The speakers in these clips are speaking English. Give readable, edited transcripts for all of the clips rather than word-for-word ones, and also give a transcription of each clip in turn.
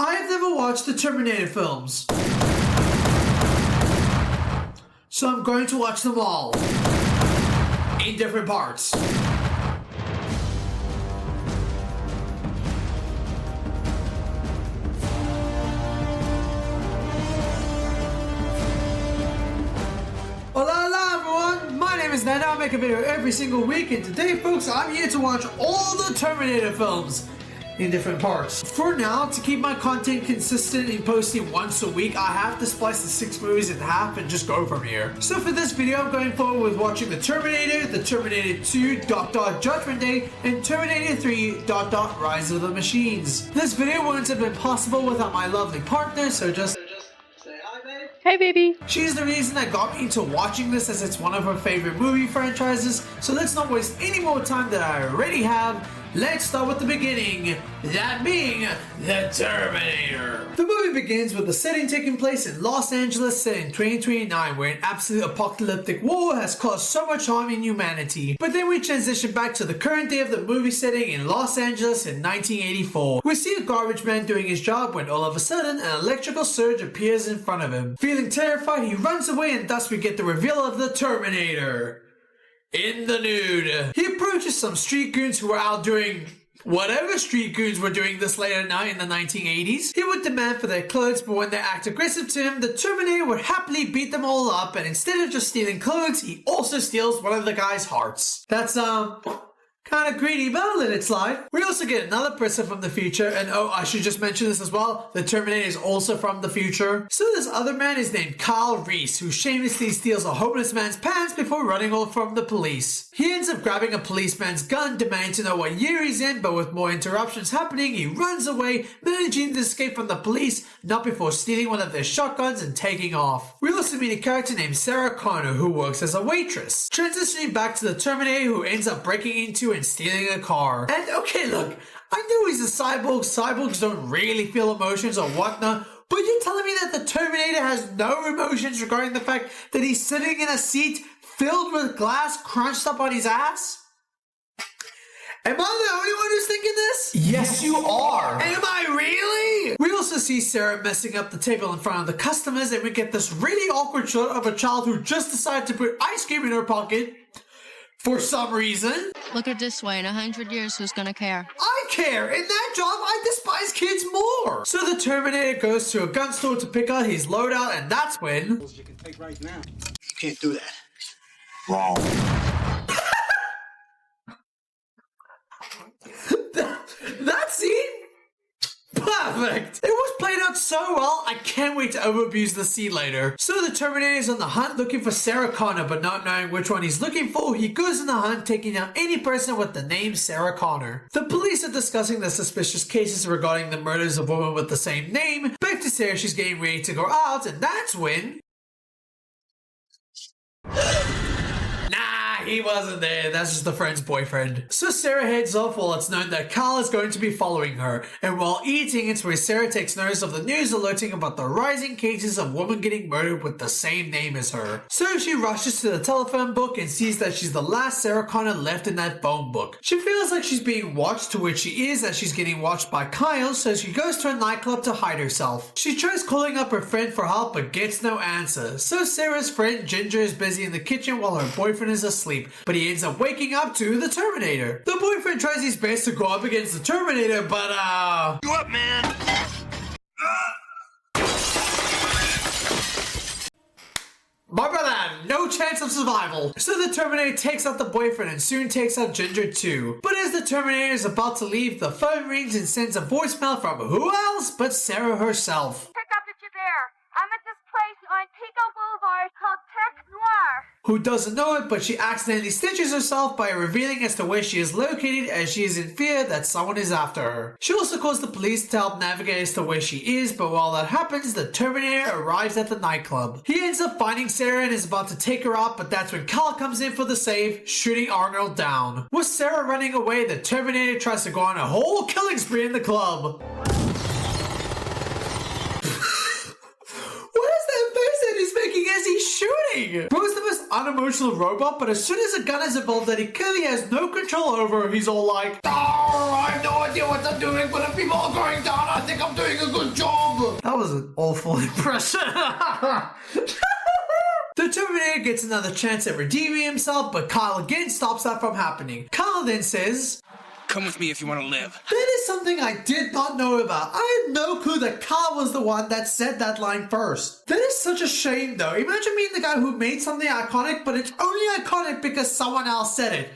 I have never watched the Terminator films, so I'm going to watch them all in different parts. Hola everyone, my name is Nana. I make a video every single week, and today folks, I'm here to watch all the Terminator films in different parts. For now, to keep my content consistent in posting once a week, I have to splice the 6 movies in half and just go from here. So for this video, I'm going forward with watching the Terminator, the Terminator 2, Judgment Day, and Terminator 3, Rise of the Machines. This video wouldn't have been possible without my lovely partner, so just say hi, babe. Hey, baby. She's the reason that got me into watching this, as it's one of her favorite movie franchises, so let's not waste any more time than I already have. Let's start with the beginning, that being the Terminator. The movie begins with the setting taking place in Los Angeles set in 2029, where an absolute apocalyptic war has caused so much harm in humanity. But then we transition back to the current day of the movie setting in Los Angeles in 1984. We see a garbage man doing his job when all of a sudden an electrical surge appears in front of him. Feeling terrified, he runs away, and thus we get the reveal of the Terminator. In the nude. He approaches some street goons who are out doing whatever street goons were doing this late at night in the 1980s. He would demand for their clothes, but when they act aggressive to him, the Terminator would happily beat them all up, and instead of just stealing clothes, he also steals one of the guy's hearts. That's kind of greedy, but I'll let it slide. We also get another person from the future, and oh, I should just mention this as well, the Terminator is also from the future. So this other man is named Kyle Reese, who shamelessly steals a homeless man's pants before running off from the police. He ends up grabbing a policeman's gun, demanding to know what year he's in, but with more interruptions happening, he runs away, managing to escape from the police, not before stealing one of their shotguns and taking off. We also meet a character named Sarah Connor, who works as a waitress. Transitioning back to the Terminator, who ends up breaking into and stealing a car. And okay, look, I know he's a cyborg. Cyborgs don't really feel emotions or whatnot, but you're telling me that the Terminator has no emotions regarding the fact that he's sitting in a seat filled with glass crunched up on his ass? Am I the only one who's thinking this? Yes, you are. Am I really? We also see Sarah messing up the table in front of the customers, and we get this really awkward shot of a child who just decided to put ice cream in her pocket for some reason. Look at it this way, in 100 years, who's gonna care? I care! In that job, I despise kids more! So the Terminator goes to a gun store to pick out his loadout, and that's when... You can take right now. You can't do that. Wrong. that scene? Perfect! It was played out so well, I can't wait to overabuse the scene later. So the Terminator is on the hunt looking for Sarah Connor, but not knowing which one he's looking for, he goes on the hunt taking down any person with the name Sarah Connor. The police are discussing the suspicious cases regarding the murders of women with the same name. Back to Sarah, she's getting ready to go out, and that's when... He wasn't there, that's just a friend's boyfriend. So Sarah heads off while it's known that Carl is going to be following her, and while eating, it's where Sarah takes notice of the news alerting about the rising cases of women getting murdered with the same name as her. So she rushes to the telephone book and sees that she's the last Sarah Connor left in that phone book. She feels like she's being watched, to which she is, as she's getting watched by Kyle, so she goes to a nightclub to hide herself. She tries calling up her friend for help but gets no answer. So Sarah's friend Ginger is busy in the kitchen while her boyfriend is asleep, but he ends up waking up to the Terminator. The boyfriend tries his best to go up against the Terminator, but You up, man? my brother had no chance of survival. So the Terminator takes out the boyfriend and soon takes out Ginger too. But as the Terminator is about to leave, the phone rings and sends a voicemail from who else but Sarah herself. Pick up that you're there. I'm at this place on Pico Boulevard called Tech Noir. Who doesn't know it, but she accidentally stitches herself by revealing as to where she is located, as she is in fear that someone is after her. She also calls the police to help navigate as to where she is, but while that happens, the Terminator arrives at the nightclub. He ends up finding Sarah and is about to take her out, but that's when Kyle comes in for the save, shooting Arnold down. With Sarah running away, the Terminator tries to go on a whole killing spree in the club. What is that face that he's making as he's shooting? Most of us unemotional robot, but as soon as a gun is involved that he clearly has no control over, he's all like, "Oh, I have no idea what I'm doing, but if people are going down, I think I'm doing a good job." That was an awful impression. The Terminator gets another chance at redeeming himself, but Kyle again stops that from happening. Kyle then says, "Come with me if you want to live." that is something I did not know about. I had no clue that Kyle was the one that said that line first. That is such a shame though. Imagine being the guy who made something iconic, but it's only iconic because someone else said it.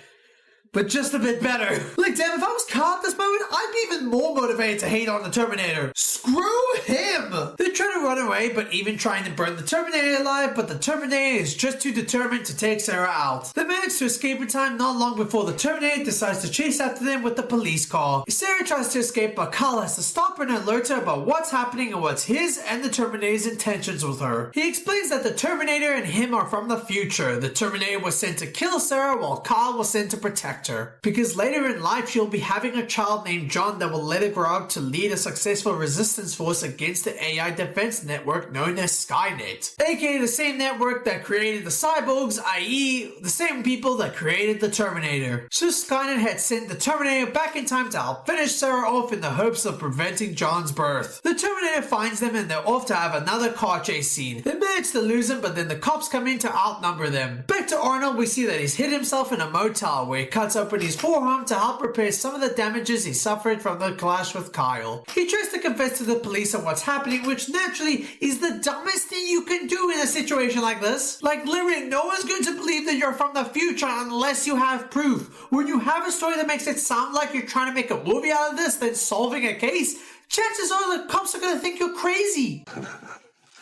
But just a bit better. Like, damn, if I was Kyle at this moment, I'd be even more motivated to hate on the Terminator. Screw him! They try to run away, but even trying to burn the Terminator alive, but the Terminator is just too determined to take Sarah out. They manage to escape in time not long before the Terminator decides to chase after them with the police car. Sarah tries to escape, but Kyle has to stop her and alert her about what's happening and what's his and the Terminator's intentions with her. He explains that the Terminator and him are from the future. The Terminator was sent to kill Sarah, while Kyle was sent to protect her. Because later in life she'll be having a child named John that will later grow up to lead a successful resistance force against the AI defense network known as Skynet, aka the same network that created the cyborgs, i.e. the same people that created the Terminator. So Skynet had sent the Terminator back in time to help finish Sarah off in the hopes of preventing John's birth. The Terminator finds them and they're off to have another car chase scene. They manage to lose him, but then the cops come in to outnumber them. Back to Arnold, we see that he's hid himself in a motel where he cuts open his forearm to help repair some of the damages he suffered from the clash with Kyle. He tries to confess to the police on what's happening, which naturally is the dumbest thing you can do in a situation like this. Like, literally, no one's going to believe that you're from the future unless you have proof. When you have a story that makes it sound like you're trying to make a movie out of this, then solving a case, chances are the cops are going to think you're crazy.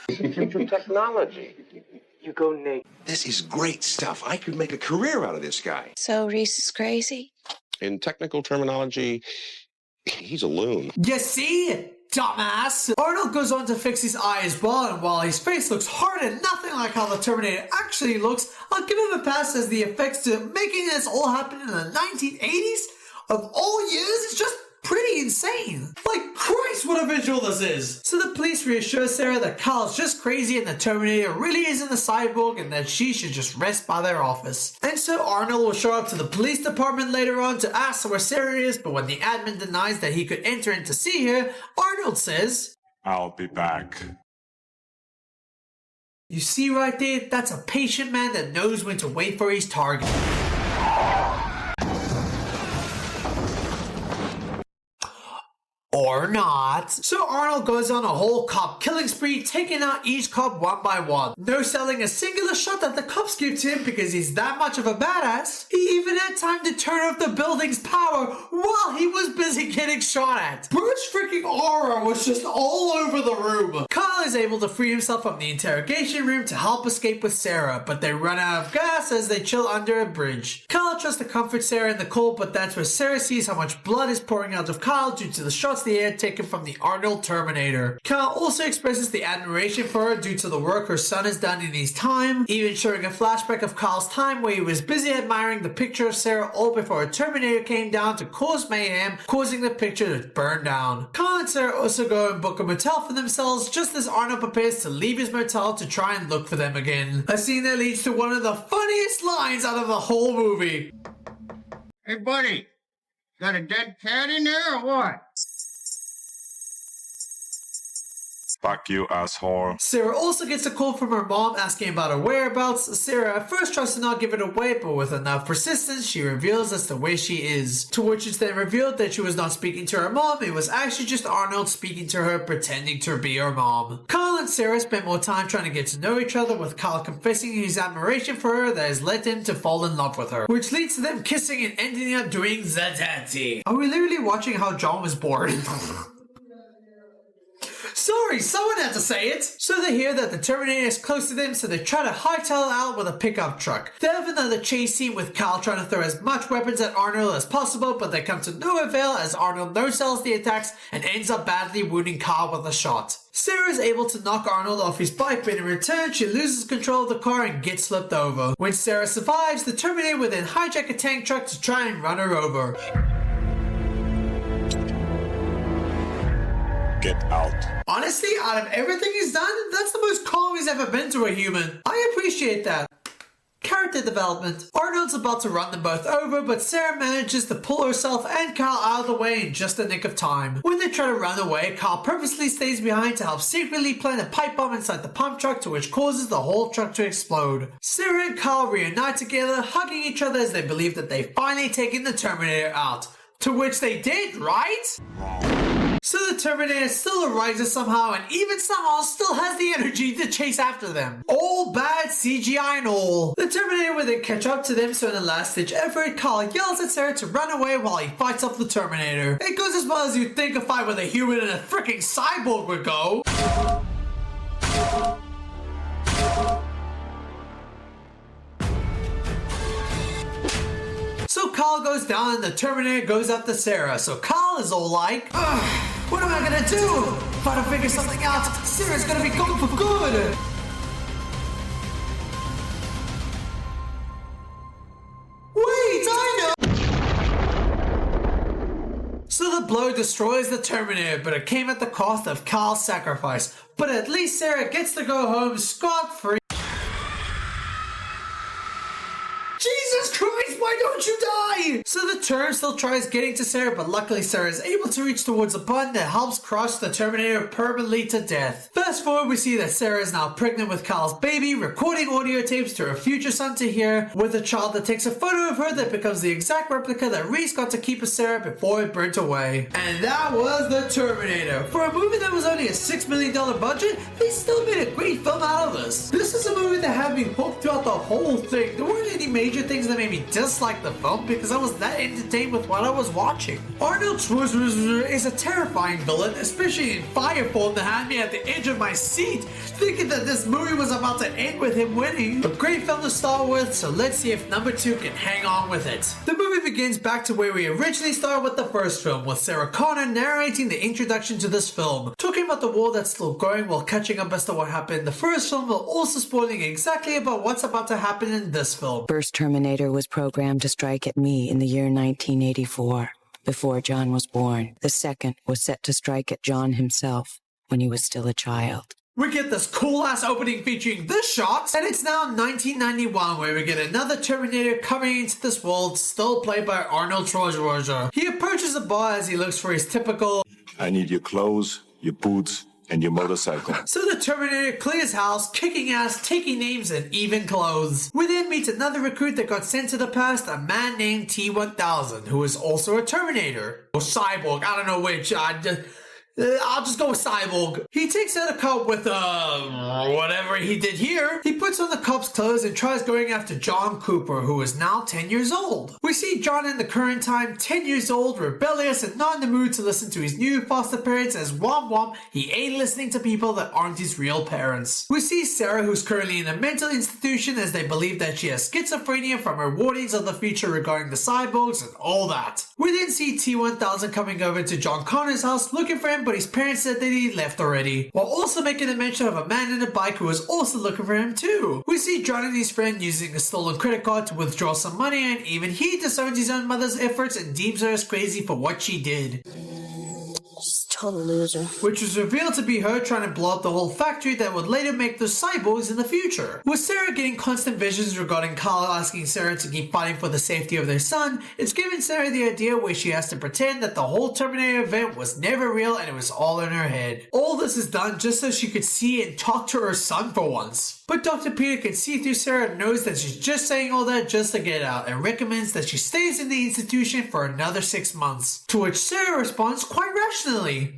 Future technology. You go naked. This is great stuff. I could make a career out of this guy. So Reese is crazy? In technical terminology, he's a loon. You see? Dumbass! Arnold goes on to fix his eye as well, and while his face looks hard and nothing like how the Terminator actually looks, I'll give him a pass as the effects to making this all happen in the 1980s of all years is just pretty insane. Like, Christ, what a visual this is. So the police reassure Sarah that Kyle's just crazy and the Terminator really isn't a cyborg and that she should just rest by their office. And so Arnold will show up to the police department later on to ask where Sarah is, but when the admin denies that he could enter in to see her, Arnold says, I'll be back. You see right there, that's a patient man that knows when to wait for his target. Or not. So Arnold goes on a whole cop killing spree, taking out each cop one by one. No selling a singular shot that the cops give to him because he's that much of a badass. He even had time to turn off the building's power while he was busy getting shot at. Bruce freaking aura was just all over the room. Kyle is able to free himself from the interrogation room to help escape with Sarah, but they run out of gas as they chill under a bridge. Kyle tries to comfort Sarah in the cold, but that's where Sarah sees how much blood is pouring out of Kyle due to the shots the air taken from the Arnold Terminator. Kyle also expresses the admiration for her due to the work her son has done in his time, even showing a flashback of Kyle's time where he was busy admiring the picture of Sarah all before a Terminator came down to cause mayhem, causing the picture to burn down. Kyle and Sarah also go and book a motel for themselves just as Arnold prepares to leave his motel to try and look for them again. A scene that leads to one of the funniest lines out of the whole movie. Hey, buddy, got a dead cat in there or what? Fuck you, asshole. Sarah also gets a call from her mom asking about her whereabouts. Sarah at first tries to not give it away, but with enough persistence, she reveals as to where she is. To which it's then revealed that she was not speaking to her mom, it was actually just Arnold speaking to her, pretending to be her mom. Kyle and Sarah spent more time trying to get to know each other, with Kyle confessing his admiration for her that has led him to fall in love with her, which leads to them kissing and ending up doing the daddy. Are we literally watching how John was born? Sorry, someone had to say it! So they hear that the Terminator is close to them, so they try to hightail it out with a pickup truck. They have another chase scene with Kyle trying to throw as much weapons at Arnold as possible, but they come to no avail as Arnold no-sells the attacks and ends up badly wounding Kyle with a shot. Sarah is able to knock Arnold off his bike, but in return, she loses control of the car and gets flipped over. When Sarah survives, the Terminator will then hijack a tank truck to try and run her over. Get out. Honestly, out of everything he's done, that's the most calm he's ever been to a human. I appreciate that. Character development. Arnold's about to run them both over, but Sarah manages to pull herself and Carl out of the way in just the nick of time. When they try to run away, Carl purposely stays behind to help secretly plant a pipe bomb inside the pump truck, to which causes the whole truck to explode. Sarah and Carl reunite together, hugging each other as they believe that they've finally taken the Terminator out. To which they did, right? So the Terminator still arises somehow, and even somehow still has the energy to chase after them. All bad CGI and all. The Terminator will then catch up to them, so in a last-ditch effort, Carl yells at Sarah to run away while he fights off the Terminator. It goes as well as you'd think a fight with a human and a freaking cyborg would go. So Carl goes down and the Terminator goes after Sarah. So Carl is all like, what am I gonna do? If I don't figure something out, Sarah's gonna be gone for good. Wait, I know! So the blow destroys the Terminator, but it came at the cost of Carl's sacrifice. But at least Sarah gets to go home scot-free. Jesus Christ, why don't you die? So the Term still tries getting to Sarah, but luckily Sarah is able to reach towards a button that helps crush the Terminator permanently to death. Fast forward, we see that Sarah is now pregnant with Carl's baby, recording audio tapes to her future son to hear, with a child that takes a photo of her that becomes the exact replica that Reese got to keep of Sarah before it burnt away. And that was the Terminator. For a movie that was only a $6 million budget, they still made a great film out of this. This is a movie that had me hooked throughout the whole thing. There weren't any major things that made me dislike the film because I was that entertained with what I was watching. Arnold Schwarzenegger is a terrifying villain, especially in Fire form, that had me at the edge of my seat, thinking that this movie was about to end with him winning. A great film to start with, so let's see if number 2 can hang on with it. The movie begins back to where we originally started with the first film, with Sarah Connor narrating the introduction to this film, talking about the war that's still going while catching up as to what happened in the first film, while also spoiling exactly about what's about to happen in this film. First Terminator was programmed to strike at me in the year 1984, before John was born. The second was set to strike at John himself when he was still a child. We get this cool-ass opening featuring this shot, and it's now 1991 where we get another Terminator coming into this world, still played by Arnold Schwarzenegger. He approaches the bar as he looks for his typical, I need your clothes, your boots, and your motorcycle. So the Terminator clears house, kicking ass, taking names, and even clothes. We then meet another recruit that got sent to the past, a man named T-1000, who is also a Terminator. Or cyborg, I don't know which. I'll just go with cyborg. He takes out a cop with, whatever he did here. He puts on the cop's clothes and tries going after John Cooper, who is now 10 years old. We see John in the current time, 10 years old, rebellious, and not in the mood to listen to his new foster parents, as womp womp, he ain't listening to people that aren't his real parents. We see Sarah, who's currently in a mental institution, as they believe that she has schizophrenia from her warnings of the future regarding the cyborgs and all that. We then see T-1000 coming over to John Connor's house looking for him, but his parents said that he left already, while also making a mention of a man in a bike who was also looking for him too. We see John and his friend using a stolen credit card to withdraw some money, and even he disowns his own mother's efforts and deems her as crazy for what she did. Total loser. Which was revealed to be her trying to blow up the whole factory that would later make the cyborgs in the future. With Sarah getting constant visions regarding Carl asking Sarah to keep fighting for the safety of their son, it's given Sarah the idea where she has to pretend that the whole Terminator event was never real and it was all in her head. All this is done just so she could see and talk to her son for once. But Dr. Peter can see through Sarah and knows that she's just saying all that just to get out, and recommends that she stays in the institution for another 6 months. To which Sarah responds quite rationally.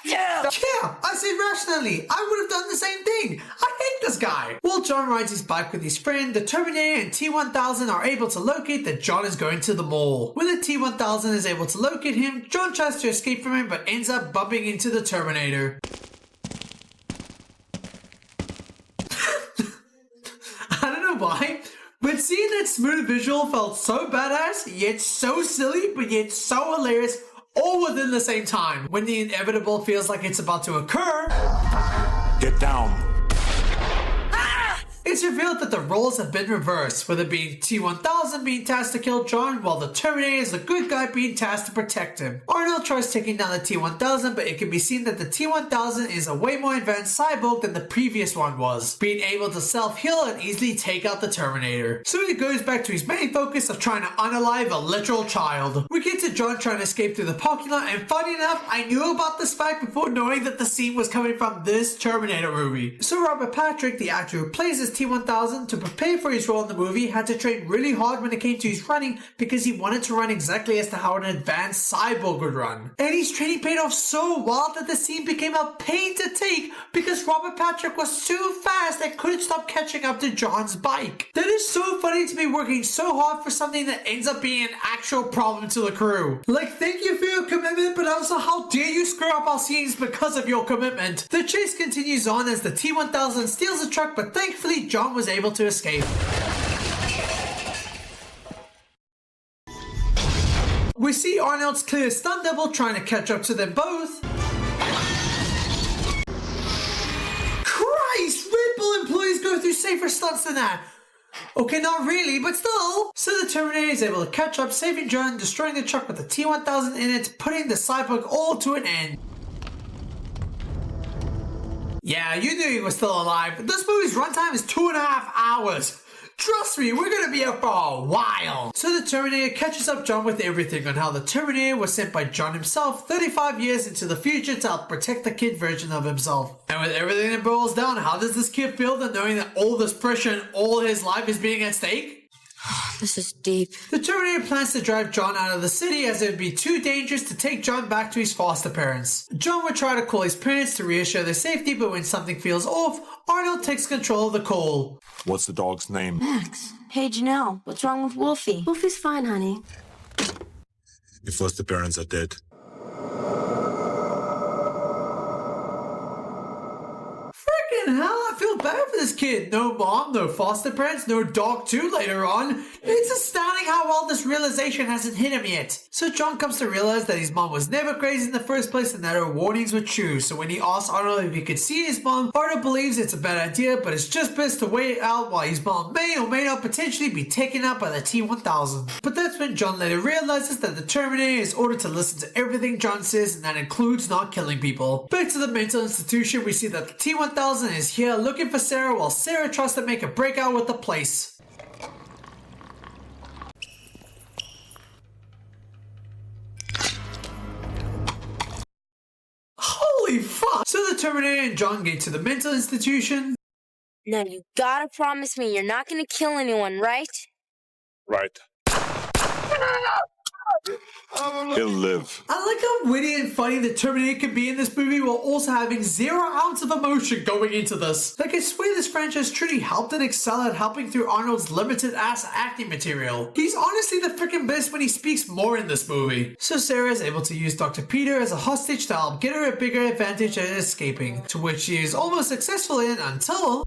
Yeah, I said rationally. I would have done the same thing. I hate this guy. While John rides his bike with his friend, the Terminator and T-1000 are able to locate that John is going to the mall. When the T-1000 is able to locate him, John tries to escape from him but ends up bumping into the Terminator. I don't know why, but seeing that smooth visual felt so badass, yet so silly, but yet so hilarious, all within the same time. When the inevitable feels like it's about to occur, Get down. it it's revealed that the roles have been reversed, with it being T-1000 being tasked to kill John, while the Terminator is the good guy being tasked to protect him. Arnold tries taking down the T-1000, but it can be seen that the T-1000 is a way more advanced cyborg than the previous one was, being able to self-heal and easily take out the Terminator. So he goes back to his main focus of trying to unalive a literal child. We get to John trying to escape through the parking lot, and funny enough, I knew about this fact before knowing that the scene was coming from this Terminator movie. So Robert Patrick, the actor who plays his T-1000, to prepare for his role in the movie, had to train really hard when it came to his running because he wanted to run exactly as to how an advanced cyborg would run. And his training paid off so well that the scene became a pain to take because Robert Patrick was too fast and couldn't stop catching up to John's bike. That is so funny to be working so hard for something that ends up being an actual problem to the crew. Like, thank you for your commitment, but also how dare you screw up our scenes because of your commitment. The chase continues on as the T-1000 steals the truck, but thankfully John was able to escape. We see Arnold's clear stunt double trying to catch up to them both. Christ, Red Bull employees go through safer stunts than that. Okay, not really, but still. So the Terminator is able to catch up, saving John, destroying the truck with the T-1000 in it, putting the cyborg all to an end. Yeah, you knew he was still alive. This movie's runtime is 2.5 hours. Trust me, we're gonna be here for a while. So the Terminator catches up John with everything on how the Terminator was sent by John himself 35 years into the future to help protect the kid version of himself. And with everything that boils down, how does this kid feel that knowing that all this pressure and all his life is being at stake? This is deep. The Terminator plans to drive John out of the city as it would be too dangerous to take John back to his foster parents. John would try to call his parents to reassure their safety, but when something feels off, Arnold takes control of the call. What's the dog's name? Max. Hey, Janelle. What's wrong with Wolfie? Wolfie's fine, honey. Your foster parents are dead. Freaking hell, I feel bad for this kid. No mom, no foster parents, no dog too later on. It's astounding how well this realization hasn't hit him yet. So John comes to realize that his mom was never crazy in the first place and that her warnings were true. So when he asks Arnold if he could see his mom, Arnold believes it's a bad idea, but it's just best to wait it out while his mom may or may not potentially be taken out by the T-1000. But that's when John later realizes that the Terminator is ordered to listen to everything John says, and that includes not killing people. Back to the mental institution, we see that the T-1000 is here looking for Sarah while Sarah tries to make a breakout with the place. Holy fuck! So the Terminator and John get to the mental institution. Now you gotta promise me you're not gonna kill anyone, right? Right. He'll live. I like how witty and funny the Terminator can be in this movie while also having 0 ounce of emotion going into this. Like, I swear this franchise truly helped and excelled at helping through Arnold's limited ass acting material. He's honestly the freaking best when he speaks more in this movie. So Sarah is able to use Dr. Peter as a hostage to help get her a bigger advantage at escaping, to which she is almost successful in until...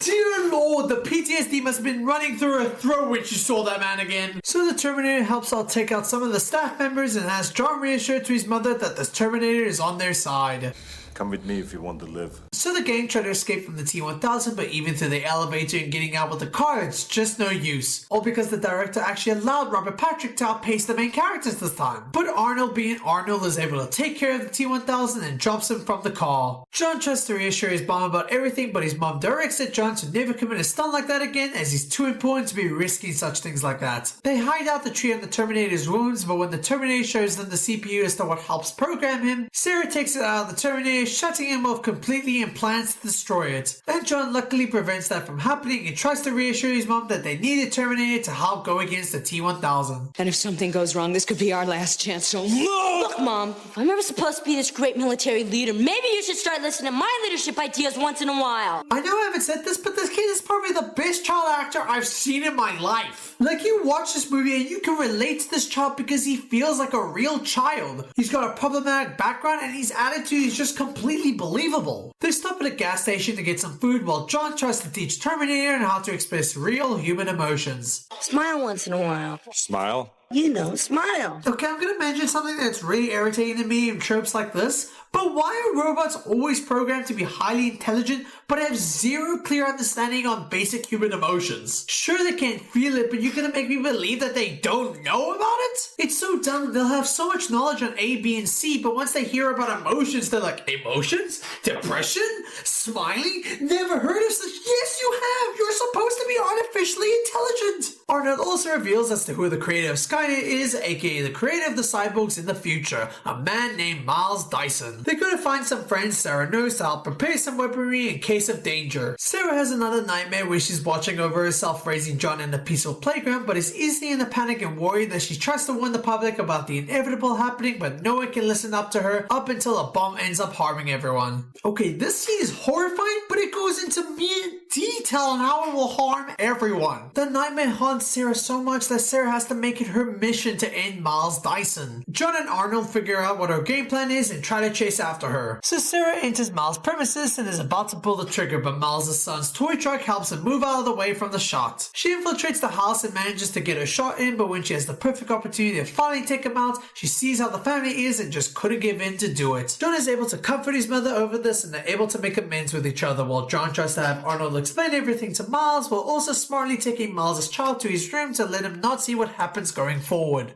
Dear Lord, the PTSD must have been running through her throat when she saw that man again. So the Terminator helps out take out some of the staff members and has John reassure to his mother that the Terminator is on their side. Come with me if you want to live. So the gang try to escape from the T-1000, but even through the elevator and getting out with the car, it's just no use. All because the director actually allowed Robert Patrick to outpace the main characters this time. But Arnold, being Arnold, is able to take care of the T-1000 and drops him from the car. John tries to reassure his mom about everything, but his mom directs at John to never commit a stunt like that again, as he's too important to be risking such things like that. They hide out the tree on the Terminator's wounds, but when the Terminator shows them the CPU as to what helps program him, Sarah takes it out of the Terminator, shutting him off completely and plans to destroy it. And John luckily prevents that from happening and tries to reassure his mom that they need a Terminator to help go against the T-1000. And if something goes wrong, this could be our last chance, so Look, Mom, if I'm ever supposed to be this great military leader, maybe you should start listening to my leadership ideas once in a while. I know I haven't said this, but this kid is probably the best child actor I've seen in my life. Like, you watch this movie and you can relate to this child because he feels like a real child. He's got a problematic background and his attitude is just completely believable. They stop at a gas station to get some food while John tries to teach Terminator how to express real human emotions. Smile once in a while. Smile? Smile. Okay, I'm gonna mention something that's really irritating to me in tropes like this, but why are robots always programmed to be highly intelligent but have zero clear understanding on basic human emotions? Sure, they can't feel it, but you're gonna make me believe that they don't know about it? It's so dumb. They'll have so much knowledge on A, B, and C, but once they hear about emotions, they're like, emotions? Depression? Smiling? Never heard of such? Yes, you have! You're supposed to be artificially intelligent! Arnold also reveals as to who the creator of Skynet is, aka the creator of the cyborgs in the future, a man named Miles Dyson. They're going to find some friends Sarah knows to help prepare some weaponry in case of danger. Sarah has another nightmare where she's watching over herself raising John in a peaceful playground, but is easily in a panic and worried that she tries to warn the public about the inevitable happening, but no one can listen up to her up until a bomb ends up harming everyone. Okay, this scene is horrifying, but it goes into mere detail on how it will harm everyone. The nightmare haunts Sarah so much that Sarah has to make it her mission to end Miles Dyson. John and Arnold figure out what her game plan is and try to chase after her. So Sarah enters Miles' premises and is about to pull the trigger, but Miles' son's toy truck helps him move out of the way from the shot. She infiltrates the house and manages to get her shot in, but when she has the perfect opportunity to finally take him out, she sees how the family is and just couldn't give in to do it. John is able to comfort his mother over this and they're able to make amends with each other, while John tries to have Arnold explain everything to Miles, while also smartly taking Miles' child to his room to let him not see what happens going forward.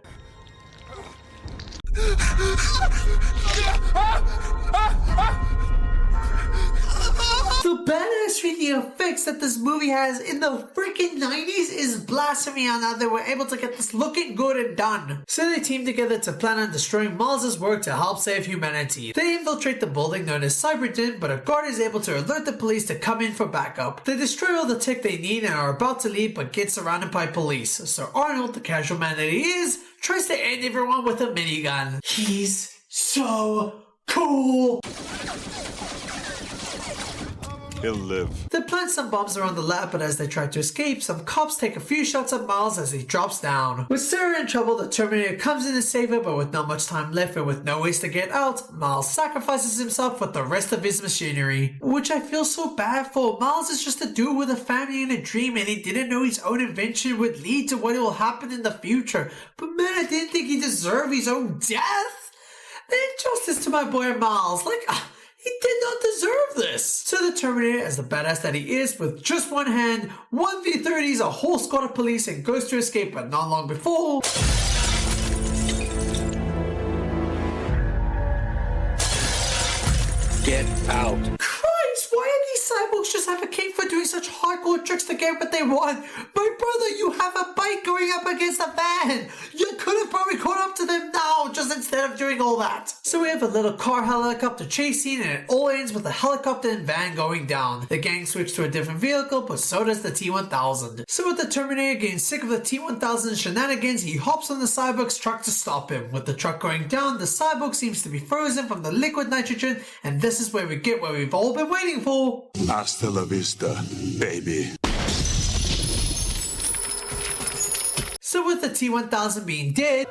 The badass 3D effects that this movie has in the freaking 90s is blasphemy on how they were able to get this looking good and done. So they team together to plan on destroying Miles' work to help save humanity. They infiltrate the building known as cyberpunk, but a guard is able to alert the police to come in for backup. They destroy all the tech they need and are about to leave, but get surrounded by police. So Arnold, the casual man that he is, tries to end everyone with a minigun. He's so cool. He'll live. They plant some bombs around the lab, but as they try to escape, some cops take a few shots at Miles as he drops down. With Sarah in trouble, the Terminator comes in to save her, but with not much time left and with no ways to get out, Miles sacrifices himself with the rest of his machinery. Which I feel so bad for. Miles is just a dude with a family and a dream, and he didn't know his own invention would lead to what will happen in the future. But man, I didn't think he deserved his own death. The injustice to my boy Miles, he did not deserve this. So the Terminator, as the badass that he is, with just one hand, 1v30s a whole squad of police and goes to escape, but not long before... Get out. Christ, why do these cyborgs just have a cape for doing such hardcore tricks to get what they want? My brother, you have a bike going up against a van. You could have probably caught up to them now, just instead of doing all that. So we have a little car helicopter chase scene, and it all ends with the helicopter and van going down. The gang switch to a different vehicle, but so does the T-1000. So with the Terminator getting sick of the T-1000 shenanigans, he hops on the cyborg's truck to stop him. With the truck going down, the cyborg seems to be frozen from the liquid nitrogen, and this is where we get what we've all been waiting for. Hasta la vista, baby. So with the T-1000 being dead...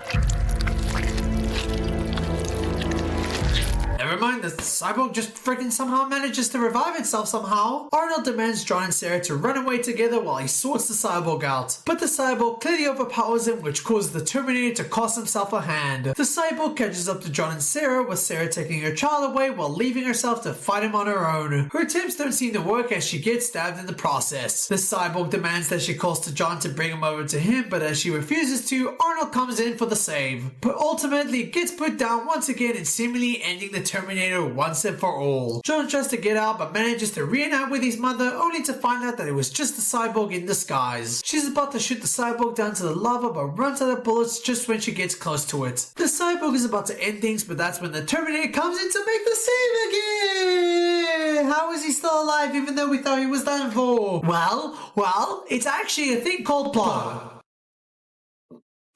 Never mind, the cyborg just freaking somehow manages to revive itself somehow. Arnold demands John and Sarah to run away together while he sorts the cyborg out. But the cyborg clearly overpowers him, which causes the Terminator to cost himself a hand. The cyborg catches up to John and Sarah, with Sarah taking her child away while leaving herself to fight him on her own. Her attempts don't seem to work as she gets stabbed in the process. The cyborg demands that she calls to John to bring him over to him, but as she refuses to, Arnold comes in for the save. But ultimately gets put down once again and seemingly ending the Terminator once and for all. John tries to get out but manages to reunite with his mother, only to find out that it was just a cyborg in disguise. She's about to shoot the cyborg down to the lava but runs out of bullets just when she gets close to it. The cyborg is about to end things, but that's when the Terminator comes in to make the save again! How is he still alive even though we thought he was done for? Well, it's actually a thing called plot.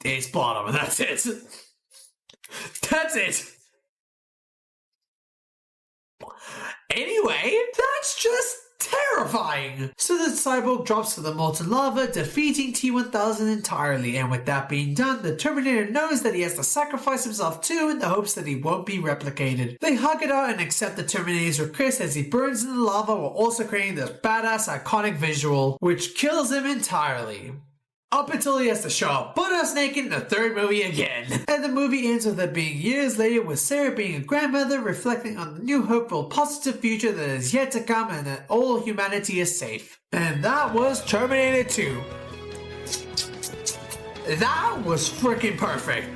It's plot, and that's it. That's it. Anyway, that's just terrifying. So the cyborg drops to the molten lava, defeating T-1000 entirely, and with that being done, the Terminator knows that he has to sacrifice himself too in the hopes that he won't be replicated. They hug it out and accept the Terminator's request as he burns in the lava while also creating this badass iconic visual, which kills him entirely. Up until he has to show up butt-ass naked in the third movie again. And the movie ends with it being years later with Sarah being a grandmother reflecting on the new hopeful positive future that is yet to come and that all humanity is safe. And that was Terminator 2. That was freaking perfect.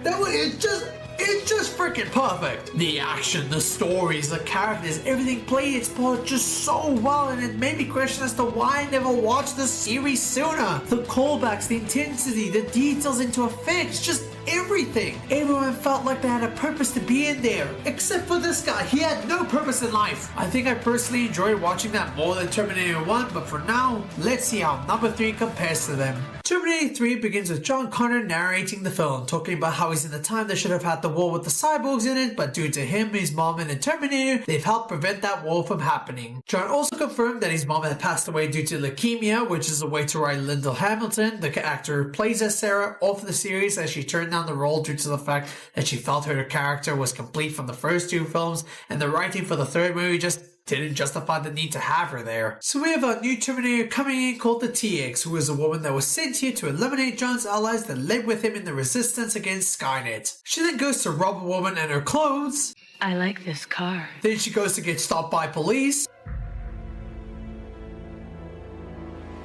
It's just freaking perfect. The action, the stories, the characters, everything played its part just so well, and it made me question as to why I never watched the series sooner. The callbacks, the intensity, the details into effects, just everything. Everyone felt like they had a purpose to be in there, except for this guy. He had no purpose in life. I think I personally enjoyed watching that more than Terminator 1, but for now, let's see how number 3 compares to them. Terminator 3 begins with John Connor narrating the film, talking about how he's in the time that should have had the war with the cyborgs in it, but due to him, his mom, and the Terminator, they've helped prevent that war from happening. John also confirmed that his mom had passed away due to leukemia, which is a way to write Linda Hamilton, the actor who plays as Sarah, off the series as she turned down the role due to the fact that she felt her character was complete from the first 2 films, and the writing for the third movie just didn't justify the need to have her there. So we have a new Terminator coming in called the TX, who is a woman that was sent here to eliminate John's allies that led with him in the resistance against Skynet. She then goes to rob a woman and her clothes. I like this car. Then she goes to get stopped by police.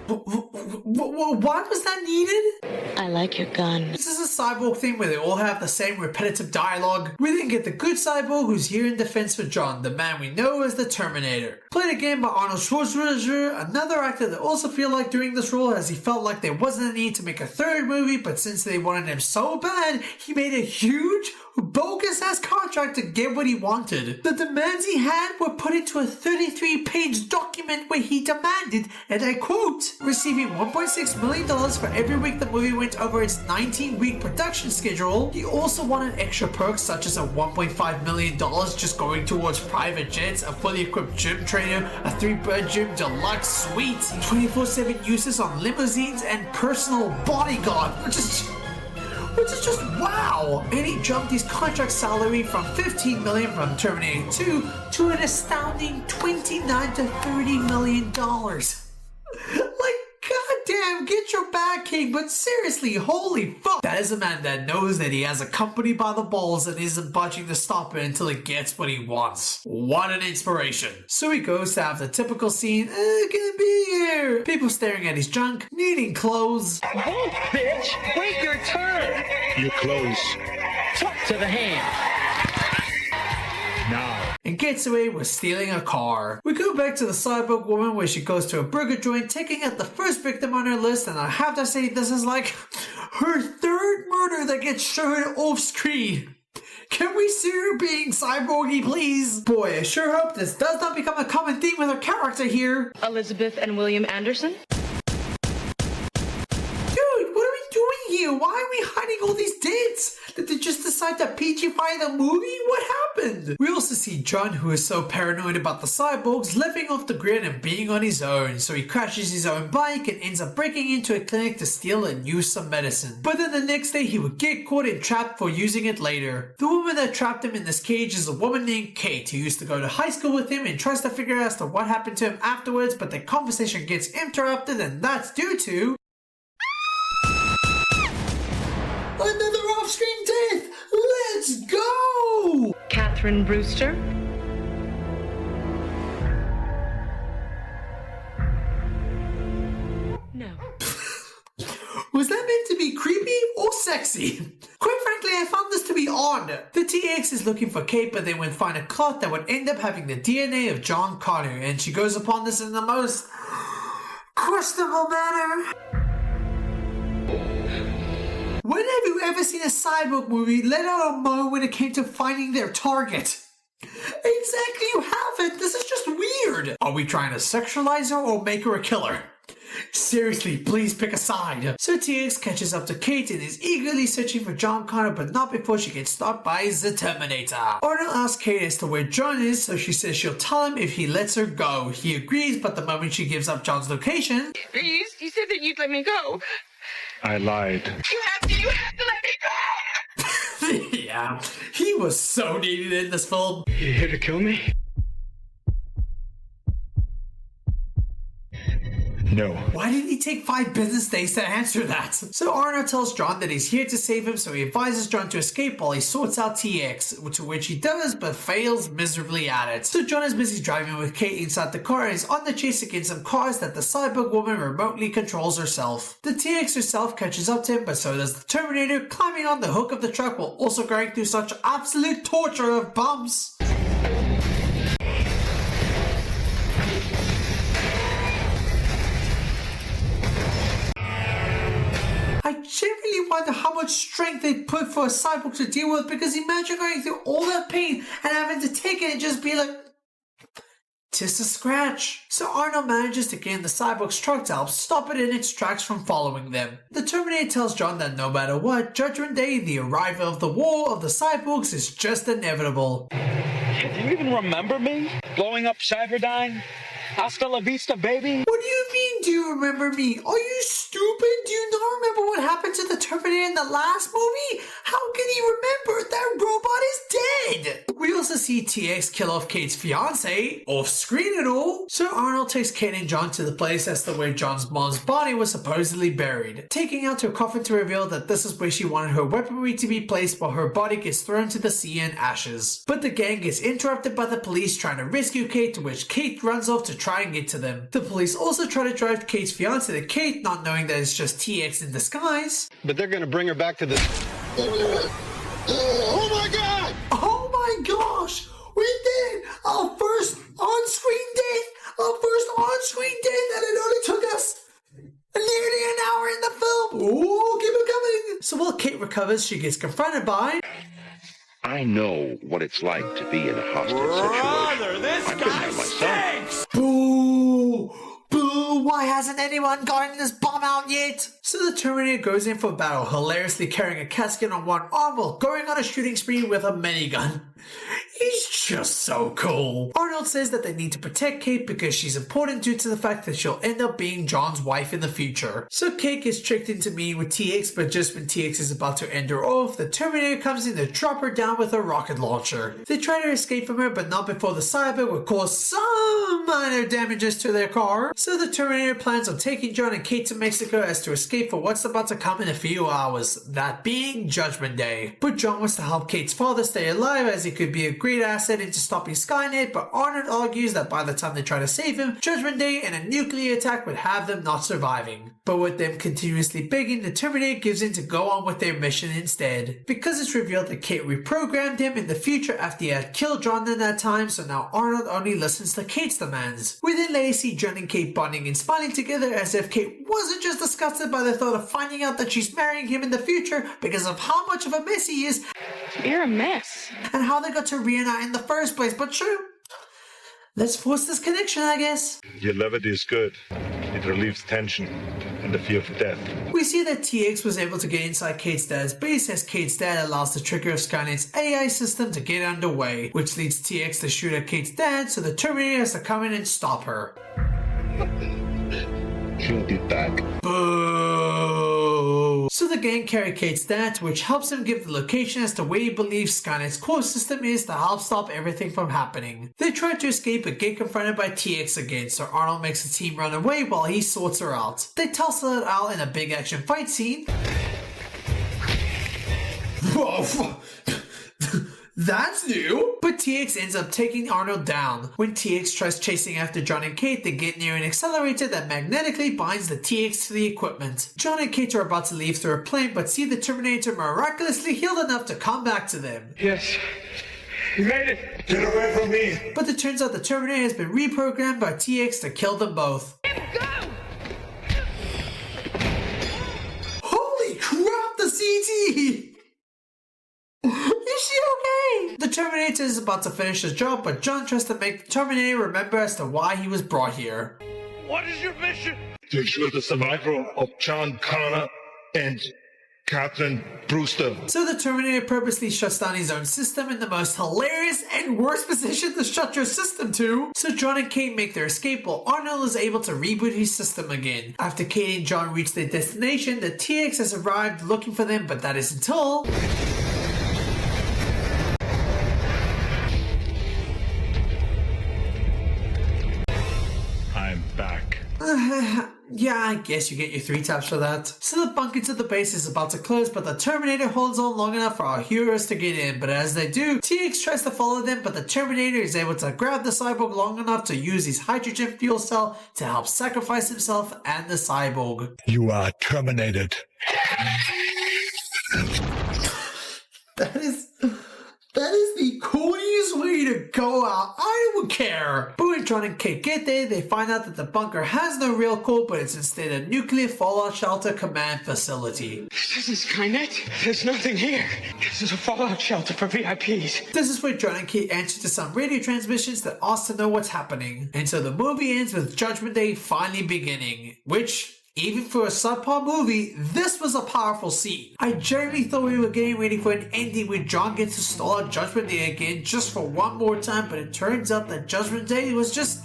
Why was that needed? I like your gun. This is a cyborg thing where they all have the same repetitive dialogue. We then get the good cyborg who's here in defense for John, the man we know as the Terminator. Played again by Arnold Schwarzenegger, another actor that also feel like doing this role as he felt like there wasn't a need to make a third movie, but since they wanted him so bad, he made a huge bogus ass contract to get what he wanted. The demands he had were put into a 33-page document where he demanded, and I quote, receiving $1.6 million for every week the movie went over its 19-week production schedule. He also wanted extra perks such as a $1.5 million just going towards private jets, a fully equipped gym trainer, a 3-bedroom deluxe suite, 24/7 uses on limousines, and personal bodyguard, which is just wow! And he jumped his contract salary from $15 million from Terminator 2 to an astounding $29 to $30 million. Like, goddamn, get your back, King, but seriously, holy fuck. That is a man that knows that he has a company by the balls and isn't budging to stop it until he gets what he wants. What an inspiration. So he goes to have the typical scene, gonna be here. People staring at his junk, needing clothes. Move, bitch! Wait your turn! Your clothes. Talk to the hand! Now. And gets away with stealing a car. We go back to the cyborg woman where she goes to a burger joint, taking out the first victim on her list, and I have to say this is like her third murder that gets shown off screen. Can we see her being cyborgy, please? Boy, I sure hope this does not become a common theme with her character here. Elizabeth and William Anderson? Here? Why are we hiding all these dates? Did they just decide to PG-fy the movie? What happened? We also see John, who is so paranoid about the cyborgs, living off the grid and being on his own, so he crashes his own bike and ends up breaking into a clinic to steal and use some medicine. But then the next day he would get caught and trapped for using it later. The woman that trapped him in this cage is a woman named Kate, who used to go to high school with him and tries to figure out as to what happened to him afterwards, but the conversation gets interrupted, and that's due to another off-screen death! Let's go! Catherine Brewster? No. Was that meant to be creepy or sexy? Quite frankly, I found this to be odd. The TX is looking for Kate, but they would find a cloth that would end up having the DNA of John Connor, and she goes upon this in the most questionable manner. When have you ever seen a cyborg movie let out a moan when it came to finding their target? Exactly, you haven't. This is just weird. Are we trying to sexualize her or make her a killer? Seriously, please pick a side. So TX catches up to Kate and is eagerly searching for John Connor, but not before she gets stopped by the Terminator. Arnold asks Kate as to where John is, so she says she'll tell him if he lets her go. He agrees, but the moment she gives up John's location... You said that you'd let me go. I lied. You have to let me go! Yeah, he was so needed in this film. You here to kill me? No. Why did he take 5 business days to answer that? So Arnold tells John that he's here to save him, so he advises John to escape while he sorts out TX, to which he does, but fails miserably at it. So John is busy driving with Kate inside the car and is on the chase against some cars that the cyborg woman remotely controls herself. The TX herself catches up to him, but so does the Terminator, climbing on the hook of the truck while also going through such absolute torture of bumps. I genuinely wonder how much strength they put for a cyborg to deal with, because imagine going through all that pain and having to take it and just be like, just a scratch. So Arnold manages to get in the cyborg's truck to help stop it in its tracks from following them. The Terminator tells John that no matter what, Judgment Day, the arrival of the war of the cyborgs, is just inevitable. Do you even remember me? Blowing up Cyberdyne? Hasta la vista, baby. What do you mean, do you remember me? Are you stupid? Do you not remember what happened to the Terminator in the last movie? How can he remember? That robot is dead! We also see TX kill off Kate's fiance, off screen and all. So Arnold takes Kate and John to the place as the way John's mom's body was supposedly buried, taking out her coffin to reveal that this is where she wanted her weaponry to be placed while her body gets thrown to the sea in ashes. But the gang gets interrupted by the police trying to rescue Kate, to which Kate runs off to try and get to them. The police also try to drive Kate's fiance to Kate, not knowing that it's just TX in disguise. But they're gonna bring her back to the... Oh my god! Oh my gosh! We did our first on-screen death! Our first on-screen death, and it only took us nearly an hour in the film! Ooh, keep it coming! So while Kate recovers, she gets confronted by... I know what it's like to be in a hostile situation. This guy stinks! Boo! Boo! Why hasn't anyone gotten this bomb out yet? So the Terminator goes in for battle, hilariously carrying a casket on one arm while going on a shooting spree with a minigun. He's just so cool. Arnold says that they need to protect Kate because she's important due to the fact that she'll end up being John's wife in the future. So Kate gets tricked into meeting with TX, but just when TX is about to end her off, the Terminator comes in to drop her down with a rocket launcher. They try to escape from her, but not before the cyber will cause some minor damages to their car. So the Terminator plans on taking John and Kate to Mexico as to escape for what's about to come in a few hours, that being Judgment Day. But John wants to help Kate's father stay alive as he could be a great asset into stopping Skynet, but Arnold argues that by the time they try to save him, Judgment Day and a nuclear attack would have them not surviving. But with them continuously begging, the Terminator gives in to go on with their mission instead. Because it's revealed that Kate reprogrammed him in the future after he had killed John in that time, so now Arnold only listens to Kate's demands. We then later see John and Kate bonding and smiling together as if Kate wasn't just disgusted by the thought of finding out that she's marrying him in the future because of how much of a mess he is. You're a mess. And how they got to reunite in the first place, but true. Let's force this connection, I guess. Your levity is good. It relieves tension and the fear of death. We see that TX was able to get inside Kate's dad's base as Kate's dad allows the trigger of Skynet's AI system to get underway, which leads TX to shoot at Kate's dad, so the Terminator has to come in and stop her. She'll be back. Boo! So the gang carry Kate's dad, which helps him give the location as to where he believes Skynet's core system is to help stop everything from happening. They try to escape but get confronted by TX again, so Arnold makes the team run away while he sorts her out. They tussle it out in a big action fight scene. That's new! But TX ends up taking Arnold down. When TX tries chasing after John and Kate, they get near an accelerator that magnetically binds the TX to the equipment. John and Kate are about to leave through a plane, but see the Terminator miraculously healed enough to come back to them. Yes. You made it. Get away from me! But it turns out the Terminator has been reprogrammed by TX to kill them both. Holy crap, the CG! Is she okay? The Terminator is about to finish his job, but John tries to make the Terminator remember as to why he was brought here. What is your mission? To ensure the survival of John Connor and Catherine Brewster. So the Terminator purposely shuts down his own system in the most hilarious and worst position to shut your system to. So John and Kate make their escape while Arnold is able to reboot his system again. After Kate and John reach their destination, the TX has arrived looking for them, but that is until... I'm back. Yeah, I guess you get your 3 taps for that. So the bunker to the base is about to close, but the Terminator holds on long enough for our heroes to get in. But as they do, TX tries to follow them, but the Terminator is able to grab the cyborg long enough to use his hydrogen fuel cell to help sacrifice himself and the cyborg. You are terminated. That is the coolest way to go out. I don't care. Boo and John and Kate get there. They find out that the bunker has no real code, but it's instead a nuclear fallout shelter command facility. This is Skynet. There's nothing here. This is a fallout shelter for VIPs. This is where John and Kate answer to some radio transmissions that ask to know what's happening. And so the movie ends with Judgment Day finally beginning, which, even for a subpar movie, this was a powerful scene. I genuinely thought we were getting ready for an ending where John gets to stall out Judgment Day again just for one more time, but it turns out that Judgment Day was just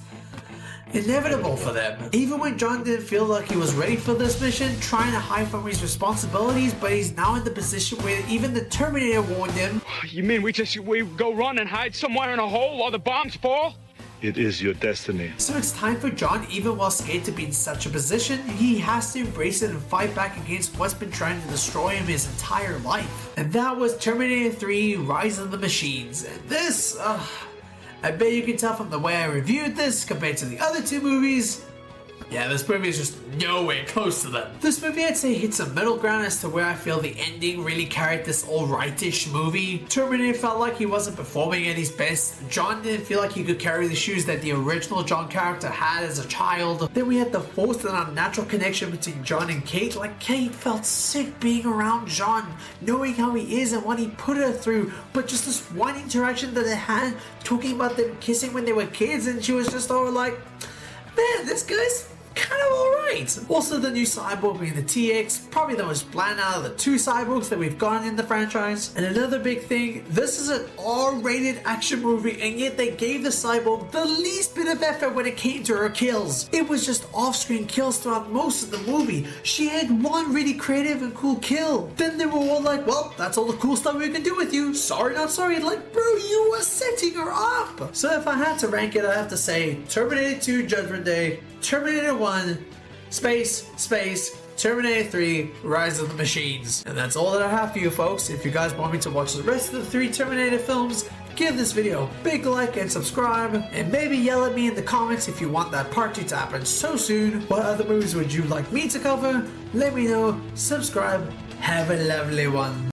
inevitable for them. Even when John didn't feel like he was ready for this mission, trying to hide from his responsibilities, but he's now in the position where even the Terminator warned him. You mean we go run and hide somewhere in a hole while the bombs fall? It is your destiny. So it's time for John, even while scared to be in such a position, he has to embrace it and fight back against what's been trying to destroy him his entire life. And that was Terminator 3 Rise of the Machines. And this, I bet you can tell from the way I reviewed this compared to the other 2 movies, yeah, this movie is just nowhere close to them. This movie, I'd say, hits a middle ground as to where I feel the ending really carried this alright-ish movie. Terminator felt like he wasn't performing at his best. John didn't feel like he could carry the shoes that the original John character had as a child. Then we had the forced and unnatural connection between John and Kate. Like, Kate felt sick being around John, knowing how he is and what he put her through. But just this one interaction that they had, talking about them kissing when they were kids, and she was just all like, man, this guy's kind of alright. Also, the new cyborg being the TX, probably the most bland out of the 2 cyborgs that we've gotten in the franchise. And another big thing, this is an R-rated action movie, and yet they gave the cyborg the least bit of effort when it came to her kills. It was just off-screen kills throughout most of the movie. She had one really creative and cool kill. Then they were all like, well, that's all the cool stuff we can do with you. Sorry, not sorry. Like, bro, you were setting her up. So if I had to rank it, I have to say Terminator 2 Judgment Day, Terminator 1, space, Terminator 3, Rise of the Machines. And that's all that I have for you folks. If you guys want me to watch the rest of the 3 Terminator films, give this video a big like and subscribe, and maybe yell at me in the comments if you want that part 2 to happen so soon. What other movies would you like me to cover? Let me know. Subscribe. Have a lovely one.